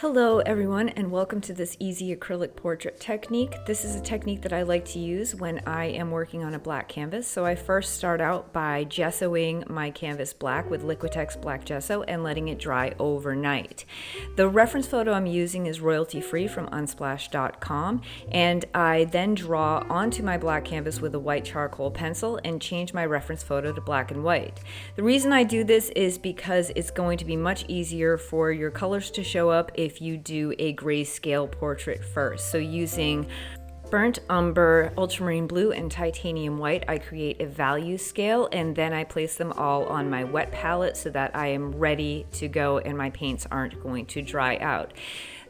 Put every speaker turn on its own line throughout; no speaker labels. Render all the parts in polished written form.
Hello everyone, and welcome to this easy acrylic portrait technique. This is a technique that I like to use when I am working on a black canvas. So I first start out by gessoing my canvas black with Liquitex black gesso and letting it dry overnight. The reference photo I'm using is royalty free from unsplash.com, and I then draw onto my black canvas with a white charcoal pencil and change my reference photo to black and white. The reason I do this is because it's going to be much easier for your colors to show up if you do a grayscale portrait first. So using burnt umber, ultramarine blue, and titanium white, I create a value scale, and then I place them all on my wet palette so that I am ready to go and my paints aren't going to dry out.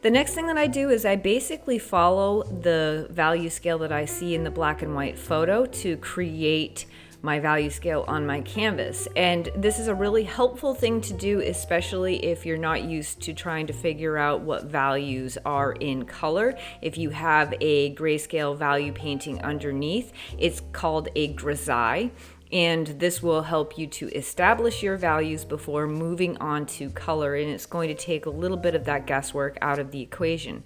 The next thing that I do is I basically follow the value scale that I see in the black and white photo to create my value scale on my canvas. And this is a really helpful thing to do, especially if you're not used to trying to figure out what values are in color. If you have a grayscale value painting underneath, it's called a grisaille. And this will help you to establish your values before moving on to color, and it's going to take a little bit of that guesswork out of the equation.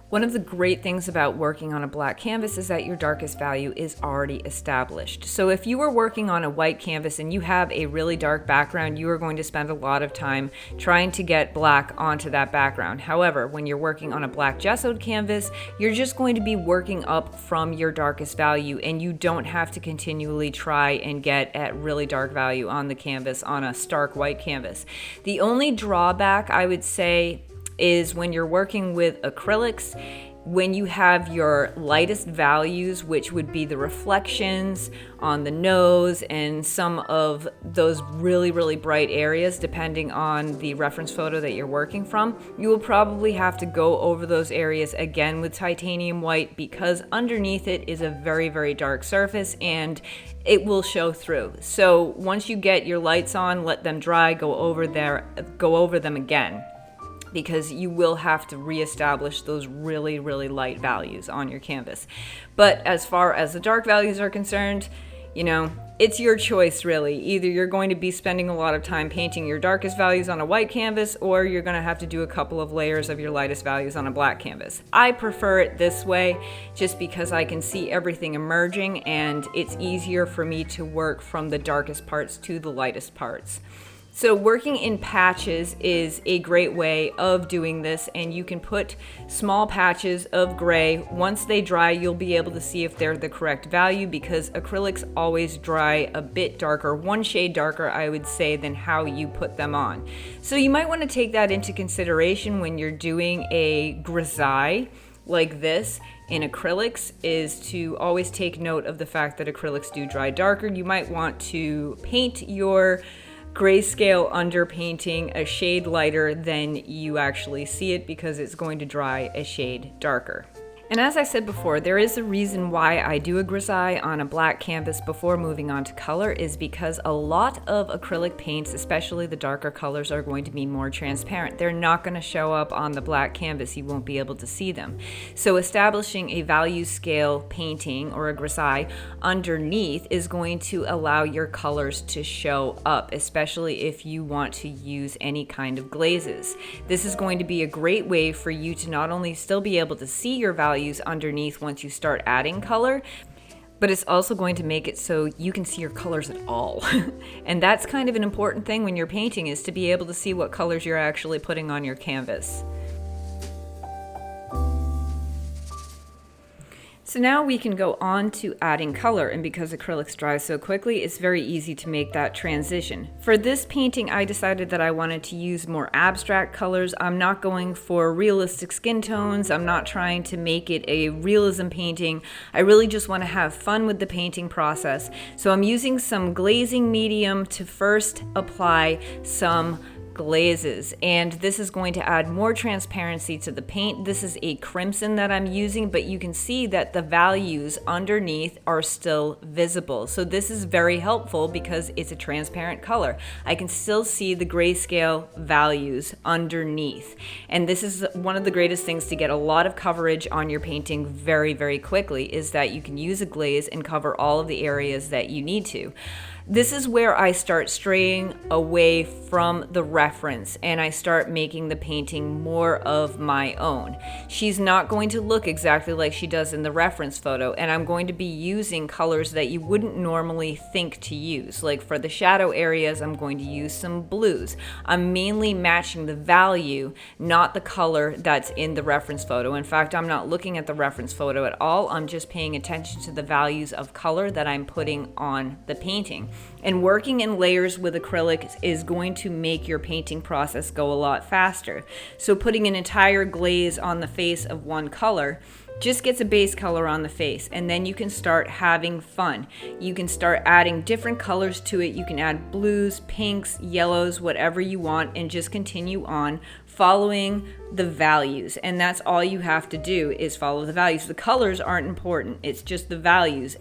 One of the great things about working on a black canvas is that your darkest value is already established. So if you are working on a white canvas and you have a really dark background, you are going to spend a lot of time trying to get black onto that background. However, when you're working on a black gessoed canvas, you're just going to be working up from your darkest value, and you don't have to continually try and get at really dark value on the canvas on a stark white canvas. The only drawback I would say is when you're working with acrylics, when you have your lightest values, which would be the reflections on the nose and some of those really bright areas, depending on the reference photo that you're working from, you will probably have to go over those areas again with titanium white, because underneath it is a very dark surface and it will show through. So once you get your lights on, let them dry, go over them again, because you will have to reestablish those really light values on your canvas. But as far as the dark values are concerned, it's your choice really. Either you're going to be spending a lot of time painting your darkest values on a white canvas, or you're going to have to do a couple of layers of your lightest values on a black canvas. I prefer it this way just because I can see everything emerging, and it's easier for me to work from the darkest parts to the lightest parts. So working in patches is a great way of doing this, and you can put small patches of gray. Once they dry, you'll be able to see if they're the correct value, because acrylics always dry a bit darker, one shade darker, I would say, than how you put them on. So you might want to take that into consideration when you're doing a grisaille like this in acrylics, is to always take note of the fact that acrylics do dry darker. You might want to paint your grayscale underpainting a shade lighter than you actually see it, because it's going to dry a shade darker. And as I said before, there is a reason why I do a grisaille on a black canvas before moving on to color, is because a lot of acrylic paints, especially the darker colors, are going to be more transparent. They're not going to show up on the black canvas. You won't be able to see them. So establishing a value scale painting or a grisaille underneath is going to allow your colors to show up, especially if you want to use any kind of glazes. This is going to be a great way for you to not only still be able to see your values underneath once you start adding color, but it's also going to make it so you can see your colors at all. And that's kind of an important thing when you're painting, is to be able to see what colors you're actually putting on your canvas. So now we can go on to adding color, and because acrylics dry so quickly, it's very easy to make that transition. For this painting, I decided that I wanted to use more abstract colors. I'm not going for realistic skin tones. I'm not trying to make it a realism painting. I really just want to have fun with the painting process. So I'm using some glazing medium to first apply some glazes, and this is going to add more transparency to the paint. This is a crimson that I'm using, but you can see that the values underneath are still visible. So this is very helpful because it's a transparent color. I can still see the grayscale values underneath, and this is one of the greatest things to get a lot of coverage on your painting very quickly, is that you can use a glaze and cover all of the areas that you need to. This is where I start straying away from the reference and I start making the painting more of my own. She's not going to look exactly like she does in the reference photo, and I'm going to be using colors that you wouldn't normally think to use. Like for the shadow areas, I'm going to use some blues. I'm mainly matching the value, not the color that's in the reference photo. In fact, I'm not looking at the reference photo at all. I'm just paying attention to the values of color that I'm putting on the painting. And working in layers with acrylic is going to make your painting process go a lot faster. So putting an entire glaze on the face of one color just gets a base color on the face, and then you can start having fun. You can start adding different colors to it. You can add blues, pinks, yellows, whatever you want, and just continue on following the values. And that's all you have to do is follow the values. The colors aren't important, it's just the values.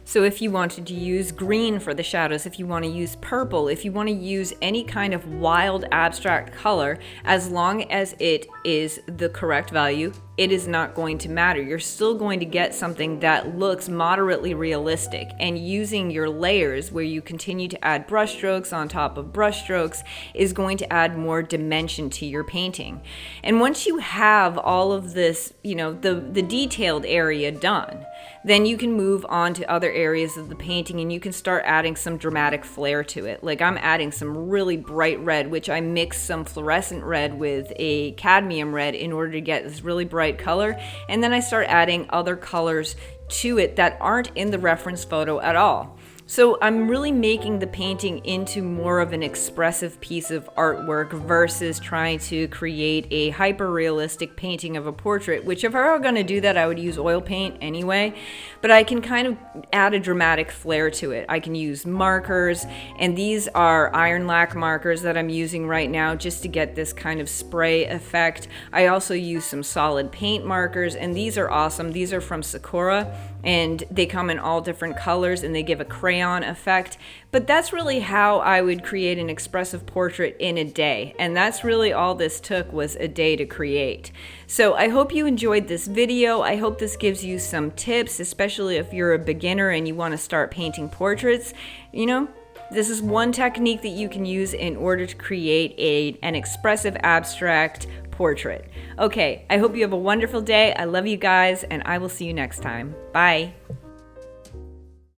So if you wanted to use green for the shadows, if you want to use purple, if you want to use any kind of wild abstract color, as long as it is the correct value, it is not going to matter. You're still going to get something that looks moderately realistic. And using your layers where you continue to add brush strokes on top of brush strokes is going to add more dimension to your painting. And once you have all of this, the detailed area done, then you can move on to other areas of the painting and you can start adding some dramatic flair to it. Like I'm adding some really bright red, which I mix some fluorescent red with a cadmium red in order to get this really bright color. And then I start adding other colors to it that aren't in the reference photo at all. So I'm really making the painting into more of an expressive piece of artwork versus trying to create a hyper-realistic painting of a portrait, which if I were going to do that, I would use oil paint anyway. But I can kind of add a dramatic flair to it. I can use markers, and these are iron lac markers that I'm using right now just to get this kind of spray effect. I also use some solid paint markers, and these are awesome. These are from Sakura, and they come in all different colors, and they give a crayon effect. But that's really how I would create an expressive portrait in a day, and that's really all this took, was a day to create. So I hope you enjoyed this video. I hope this gives you some tips, especially if you're a beginner and you want to start painting portraits. This is one technique that you can use in order to create an expressive abstract portrait. Okay, I hope you have a wonderful day. I love you guys, and I will see you next time. Bye.